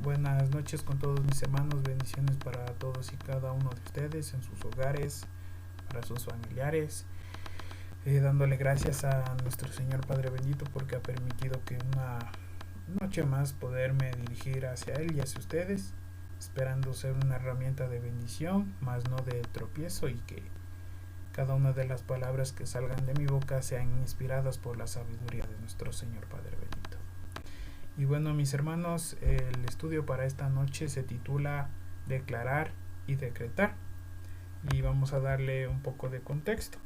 Buenas noches con todos mis hermanos, bendiciones para todos y cada uno de ustedes en sus hogares, para sus familiares, dándole gracias a nuestro Señor Padre bendito porque ha permitido que una noche más poderme dirigir hacia Él y hacia ustedes, esperando ser una herramienta de bendición, más no de tropiezo, y que cada una de las palabras que salgan de mi boca sean inspiradas por la sabiduría de nuestro Señor Padre bendito. Y bueno, mis hermanos, el estudio para esta noche se titula Declarar y decretar. Y vamos a darle un poco de contexto.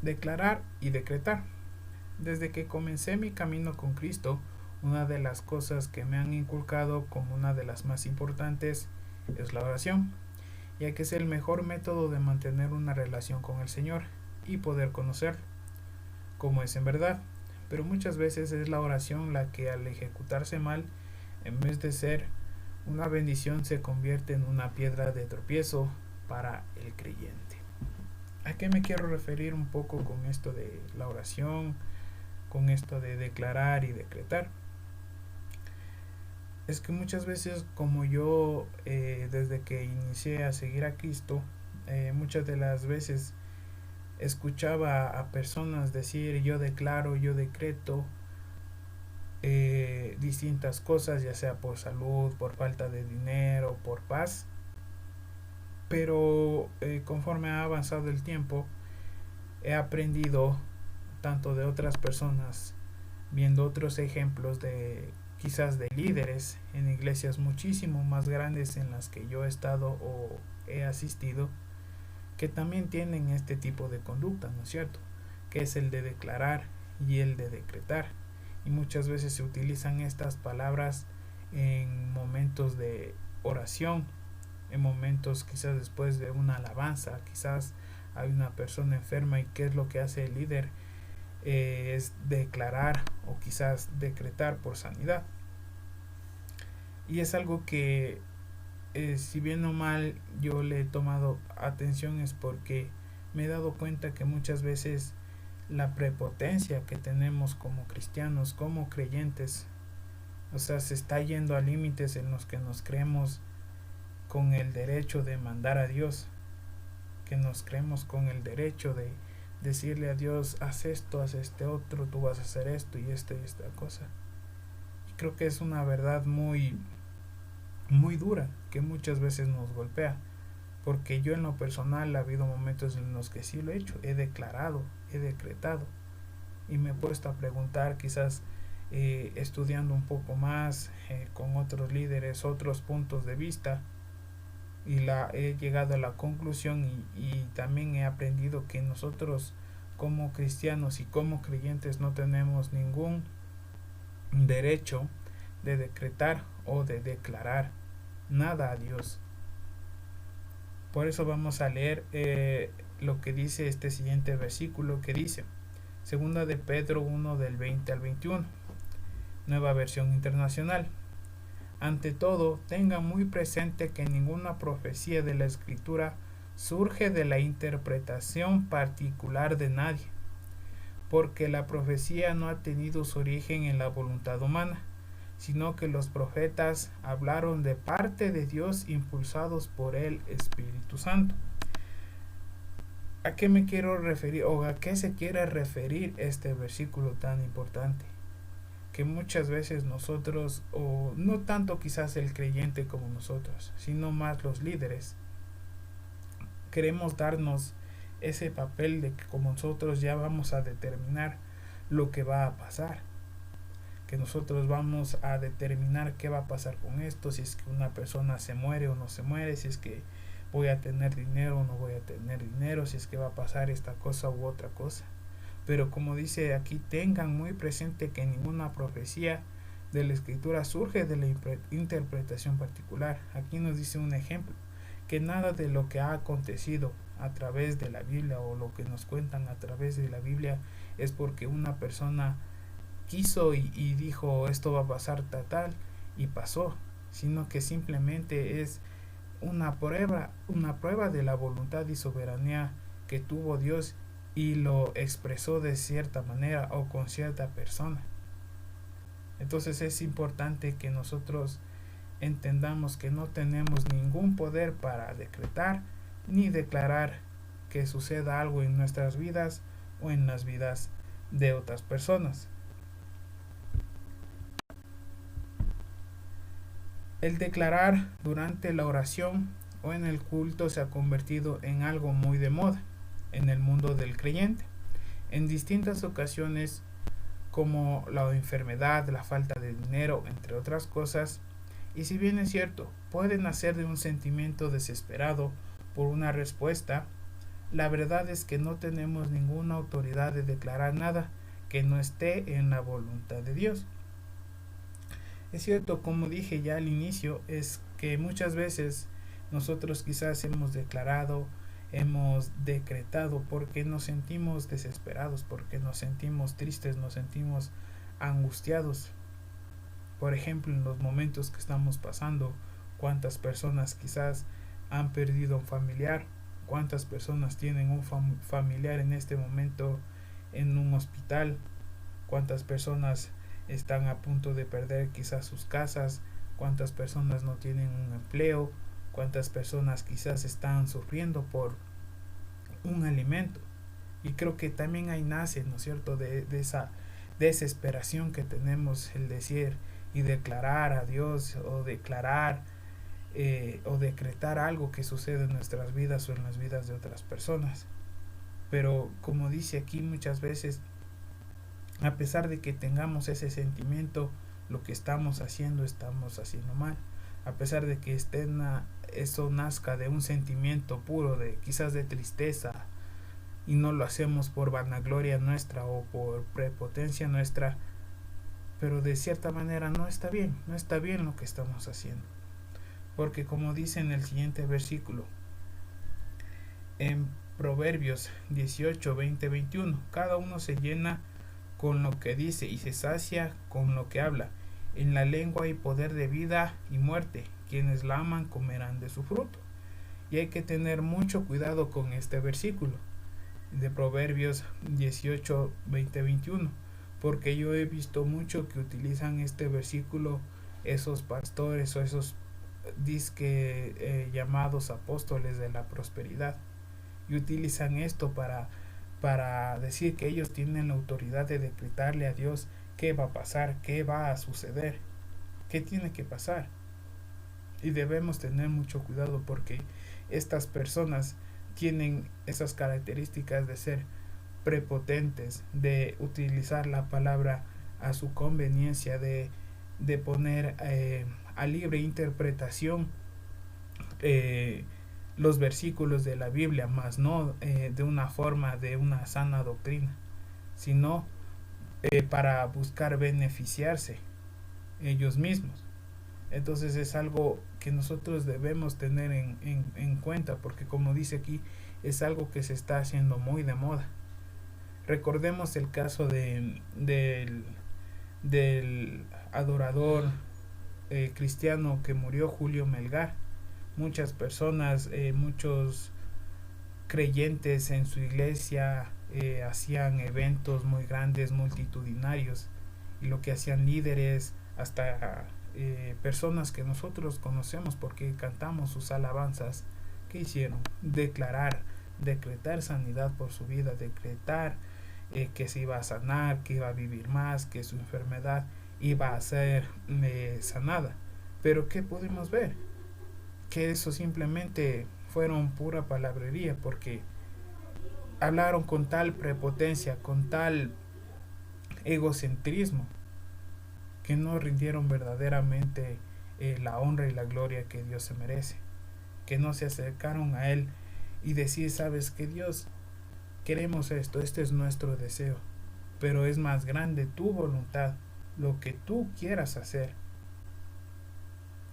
Declarar y decretar. Desde que comencé mi camino con Cristo, una de las cosas que me han inculcado como una de las más importantes es la oración, ya que es el mejor método de mantener una relación con el Señor y poder conocerlo como es en verdad. Pero muchas veces es la oración la que, al ejecutarse mal, en vez de ser una bendición, se convierte en una piedra de tropiezo para el creyente. ¿A qué me quiero referir un poco con esto de la oración, con esto de declarar y decretar? Es que muchas veces, como yo, desde que inicié a seguir a Cristo, muchas de las veces escuchaba a personas decir: yo declaro, yo decreto distintas cosas, ya sea por salud, por falta de dinero, por paz. Pero conforme ha avanzado el tiempo, he aprendido tanto de otras personas, viendo otros ejemplos de quizás de líderes en iglesias muchísimo más grandes en las que yo he estado o he asistido, que también tienen este tipo de conducta, ¿no es cierto? Que es el de declarar y el de decretar. Y muchas veces se utilizan estas palabras en momentos de oración, en momentos quizás después de una alabanza, quizás hay una persona enferma y qué es lo que hace el líder, es declarar o quizás decretar por sanidad. Y es algo que, si bien o mal yo le he tomado atención, es porque me he dado cuenta que muchas veces la prepotencia que tenemos como cristianos, como creyentes, o sea, se está yendo a límites en los que nos creemos con el derecho de mandar a Dios, que nos creemos con el derecho de decirle a Dios: haz esto, haz este otro, tú vas a hacer esto y esto y esta cosa. Y creo que es una verdad muy dura que muchas veces nos golpea, porque yo en lo personal ha habido momentos en los que sí lo he hecho, he declarado, he decretado, y me he puesto a preguntar, quizás estudiando un poco más, con otros líderes, otros puntos de vista, y he llegado a la conclusión, y también he aprendido que nosotros como cristianos y como creyentes no tenemos ningún derecho de decretar o de declarar nada a Dios. Por eso vamos a leer lo que dice este siguiente versículo, que dice: Segunda de Pedro 1 del 20 al 21, nueva versión internacional. Ante todo, tengan muy presente que ninguna profecía de la Escritura surge de la interpretación particular de nadie, porque la profecía no ha tenido su origen en la voluntad humana, sino que los profetas hablaron de parte de Dios, impulsados por el Espíritu Santo. ¿A qué me quiero referir, o a qué se quiere referir este versículo tan importante? Que muchas veces nosotros, o no tanto quizás el creyente como nosotros, sino más los líderes, queremos darnos ese papel de que como nosotros ya vamos a determinar lo que va a pasar, que nosotros vamos a determinar qué va a pasar con esto, si es que una persona se muere o no se muere, si es que voy a tener dinero o no voy a tener dinero, si es que va a pasar esta cosa u otra cosa. Pero como dice aquí, tengan muy presente que ninguna profecía de la Escritura surge de la interpretación particular. Aquí nos dice un ejemplo, que nada de lo que ha acontecido a través de la Biblia, o lo que nos cuentan a través de la Biblia, es porque una persona quiso y dijo: esto va a pasar tal y pasó, sino que simplemente es una prueba de la voluntad y soberanía que tuvo Dios, y lo expresó de cierta manera o con cierta persona. Entonces es importante que nosotros entendamos que no tenemos ningún poder para decretar ni declarar que suceda algo en nuestras vidas o en las vidas de otras personas. El declarar durante la oración o en el culto se ha convertido en algo muy de moda en el mundo del creyente. En distintas ocasiones, como la enfermedad, la falta de dinero, entre otras cosas, y si bien es cierto, puede nacer de un sentimiento desesperado por una respuesta, la verdad es que no tenemos ninguna autoridad de declarar nada que no esté en la voluntad de Dios. Es cierto, como dije ya al inicio, es que muchas veces nosotros quizás hemos declarado, hemos decretado porque nos sentimos desesperados, porque nos sentimos tristes, nos sentimos angustiados. Por ejemplo, en los momentos que estamos pasando, cuántas personas quizás han perdido un familiar, cuántas personas tienen un familiar en este momento en un hospital, cuántas personas están a punto de perder quizás sus casas, cuántas personas no tienen un empleo, cuántas personas quizás están sufriendo por un alimento. Y creo que también ahí nace, ¿no es cierto?, de esa desesperación que tenemos, el decir y declarar a Dios o declarar o decretar algo que sucede en nuestras vidas o en las vidas de otras personas. Pero como dice aquí muchas veces, a pesar de que tengamos ese sentimiento, lo que estamos haciendo mal. A pesar de que eso nazca de un sentimiento puro, de quizás de tristeza, y no lo hacemos por vanagloria nuestra o por prepotencia nuestra, pero de cierta manera no está bien lo que estamos haciendo. Porque como dice en el siguiente versículo, en Proverbios 18, 20, 21, cada uno se llena con lo que dice y se sacia con lo que habla. En la lengua hay poder de vida y muerte. Quienes la aman comerán de su fruto. Y hay que tener mucho cuidado con este versículo de Proverbios 18, 20, 21. Porque yo he visto mucho que utilizan este versículo esos pastores o esos llamados apóstoles de la prosperidad. Y utilizan esto para decir que ellos tienen la autoridad de decretarle a Dios qué va a pasar, qué va a suceder, qué tiene que pasar. Y debemos tener mucho cuidado porque estas personas tienen esas características de ser prepotentes, de utilizar la palabra a su conveniencia, de poner a libre interpretación los versículos de la Biblia, más no de una forma de una sana doctrina, sino para buscar beneficiarse ellos mismos. Entonces es algo que nosotros debemos tener en cuenta, porque como dice aquí, es algo que se está haciendo muy de moda. Recordemos el caso del adorador cristiano que murió, Julio Melgar. Muchas personas, muchos creyentes en su iglesia hacían eventos muy grandes, multitudinarios, y lo que hacían líderes, hasta personas que nosotros conocemos porque cantamos sus alabanzas, ¿qué hicieron? Decretar sanidad por su vida, decretar que se iba a sanar, que iba a vivir más, que su enfermedad iba a ser sanada. Pero ¿qué pudimos ver? Que eso simplemente fueron pura palabrería, porque hablaron con tal prepotencia, con tal egocentrismo, que no rindieron verdaderamente la honra y la gloria que Dios se merece, que no se acercaron a Él y decir, sabes que Dios, queremos esto, este es nuestro deseo, pero es más grande tu voluntad, lo que tú quieras hacer.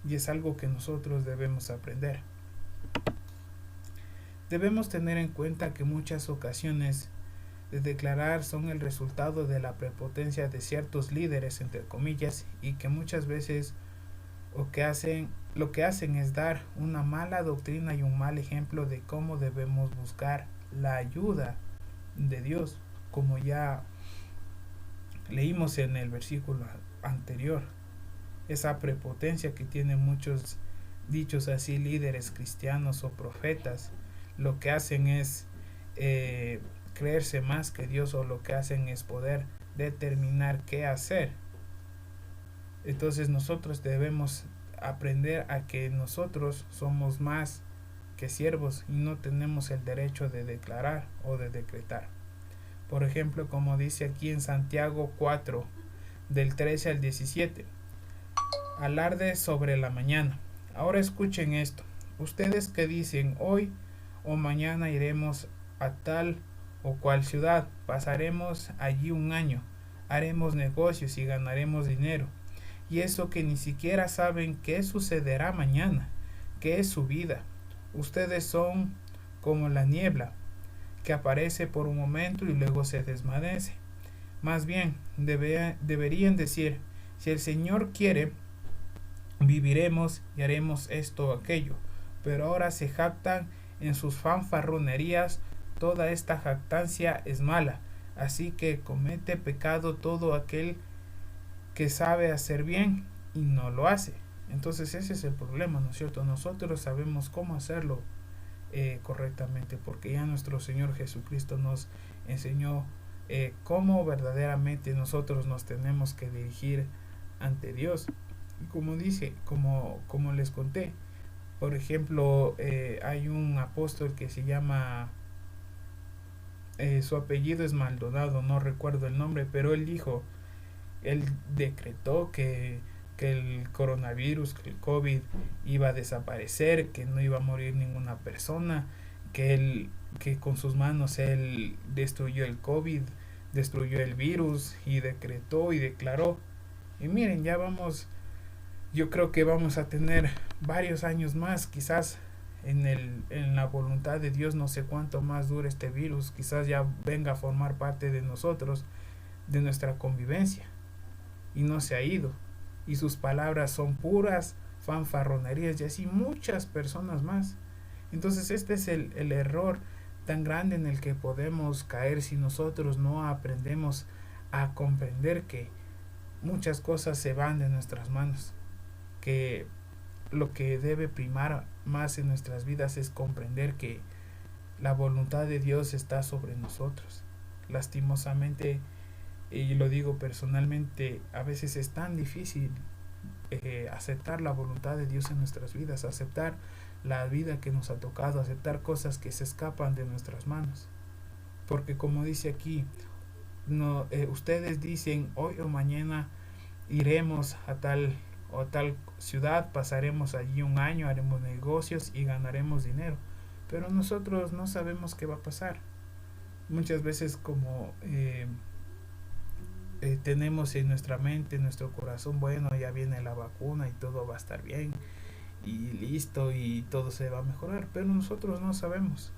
Y es algo que nosotros debemos aprender. Debemos tener en cuenta que muchas ocasiones de declarar son el resultado de la prepotencia de ciertos líderes, entre comillas, y que muchas veces lo que hacen es dar una mala doctrina y un mal ejemplo de cómo debemos buscar la ayuda de Dios, como ya leímos en el versículo anterior, esa prepotencia que tienen muchos dichos así líderes cristianos o profetas, lo que hacen es creerse más que Dios, o lo que hacen es poder determinar qué hacer. Entonces nosotros debemos aprender a que nosotros somos más que siervos y no tenemos el derecho de declarar o de decretar. Por ejemplo, como dice aquí en Santiago 4, del 13 al 17, alarde sobre la mañana. Ahora escuchen esto. Ustedes que dicen hoy o mañana iremos a tal o cual ciudad, pasaremos allí un año, haremos negocios y ganaremos dinero. Y eso que ni siquiera saben qué sucederá mañana, qué es su vida. Ustedes son como la niebla, que aparece por un momento y luego se desvanece. Más bien, deberían decir, si el Señor quiere, viviremos y haremos esto o aquello. Pero ahora se jactan en sus fanfarronerías. Toda esta jactancia es mala. Así que comete pecado todo aquel que sabe hacer bien y no lo hace. Entonces ese es el problema, ¿no es cierto? Nosotros sabemos cómo hacerlo correctamente, porque ya nuestro Señor Jesucristo nos enseñó cómo verdaderamente nosotros nos tenemos que dirigir ante Dios. Y como dice, como les conté, por ejemplo, hay un apóstol que se llama, su apellido es Maldonado, no recuerdo el nombre, pero él decretó que el coronavirus, que el COVID iba a desaparecer, que no iba a morir ninguna persona, que con sus manos él destruyó el COVID, destruyó el virus, y decretó y declaró. Y miren, yo creo que vamos a tener varios años más, quizás en la voluntad de Dios, no sé cuánto más dure este virus, quizás ya venga a formar parte de nosotros, de nuestra convivencia, y no se ha ido, y sus palabras son puras fanfarronerías, y así muchas personas más. Entonces este es el error tan grande en el que podemos caer si nosotros no aprendemos a comprender que muchas cosas se van de nuestras manos, que lo que debe primar más en nuestras vidas es comprender que la voluntad de Dios está sobre nosotros. Lastimosamente, y lo digo personalmente, a veces es tan difícil aceptar la voluntad de Dios en nuestras vidas, aceptar la vida que nos ha tocado, aceptar cosas que se escapan de nuestras manos. Porque como dice aquí, no, ustedes dicen hoy o mañana iremos a tal o tal ciudad, pasaremos allí un año, haremos negocios y ganaremos dinero. Pero nosotros no sabemos qué va a pasar. Muchas veces como tenemos en nuestra mente, en nuestro corazón, bueno, ya viene la vacuna y todo va a estar bien y listo y todo se va a mejorar, pero nosotros no sabemos